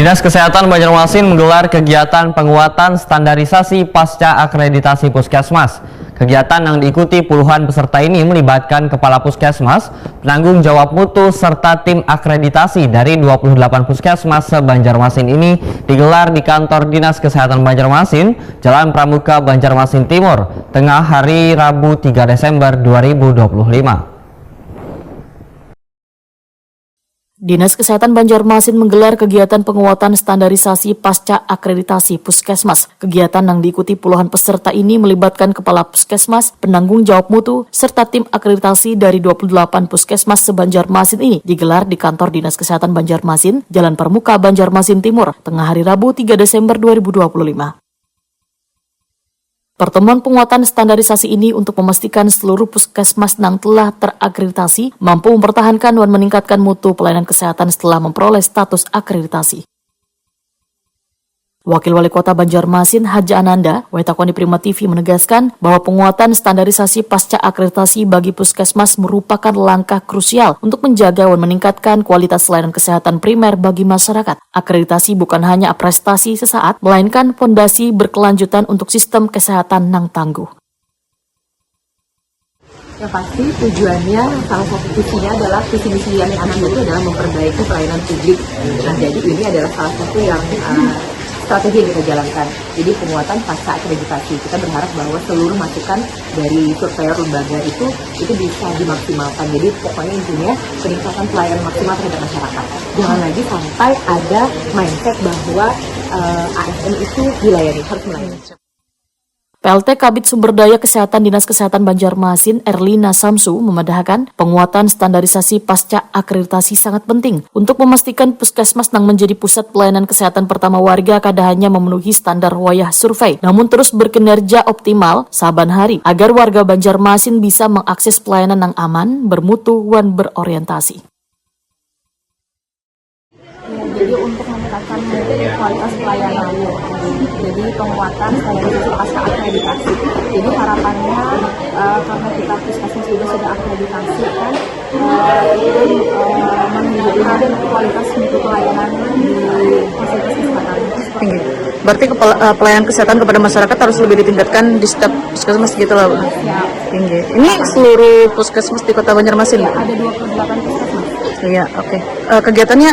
Dinas Kesehatan Banjarmasin menggelar kegiatan penguatan standarisasi pasca akreditasi Puskesmas. Kegiatan yang diikuti puluhan peserta ini melibatkan Kepala Puskesmas, penanggung jawab mutu, serta tim akreditasi dari 28 Puskesmas se-Banjarmasin ini digelar di kantor Dinas Kesehatan Banjarmasin, Jalan Pramuka, Banjarmasin Timur, tengah hari Rabu 3 Desember 2025. Dinas Kesehatan Banjarmasin menggelar kegiatan penguatan standarisasi pasca akreditasi Puskesmas. Kegiatan yang diikuti puluhan peserta ini melibatkan Kepala Puskesmas, penanggung jawab mutu, serta tim akreditasi dari 28 Puskesmas se-Banjarmasin ini digelar di kantor Dinas Kesehatan Banjarmasin, Jalan Pramuka, Banjarmasin Timur, tengah hari Rabu 3 Desember 2025. Pertemuan penguatan standarisasi ini untuk memastikan seluruh puskesmas yang telah terakreditasi mampu mempertahankan dan meningkatkan mutu pelayanan kesehatan setelah memperoleh status akreditasi. Wakil Wali Kota Banjarmasin Haji Ananda, Waitakoni Prima TV menegaskan bahwa penguatan standarisasi pasca akreditasi bagi puskesmas merupakan langkah krusial untuk menjaga dan meningkatkan kualitas layanan kesehatan primer bagi masyarakat. Akreditasi bukan hanya prestasi sesaat, melainkan fondasi berkelanjutan untuk sistem kesehatan yang tangguh. Yang pasti tujuannya, salah satu visinya adalah visi misi yang Ananda itu adalah memperbaiki pelayanan publik. Nah, jadi ini adalah salah satu yang strategi yang kita jalankan. Jadi penguatan pasca akreditasi. Kita berharap bahwa seluruh masukan dari surveyor lembaga itu bisa dimaksimalkan. Jadi pokoknya intinya peningkatan pelayanan maksimal terhadap masyarakat. Jangan lagi sampai ada mindset bahwa ASN itu dilayani, harus melayani. PLT Kabid Sumber Daya Kesehatan Dinas Kesehatan Banjarmasin Erlina Samsu memandahkan penguatan standarisasi pasca akreditasi sangat penting untuk memastikan puskesmas yang menjadi pusat pelayanan kesehatan pertama warga kada hanya memenuhi standar wayah survei, namun terus berkinerja optimal saban hari agar warga Banjarmasin bisa mengakses pelayanan yang aman, bermutu, dan berorientasi. Jadi untuk meningkatkan kualitas pelayanan, jadi penguatan standarisasi pasca akreditasi. Jadi harapannya karena kita puskesmas juga sudah akreditasi kan, itu menunjukkan kualitas mutu pelayanan di fasilitas kesehatan tinggi. Berarti pelayanan kesehatan kepada masyarakat harus lebih ditingkatkan di setiap puskesmas gitu lah, Bu? Ya. Tinggi. Ini seluruh puskesmas di Kota Banjarmasin? Ya, ada 28 puskesmas. Iya, oke. Kegiatannya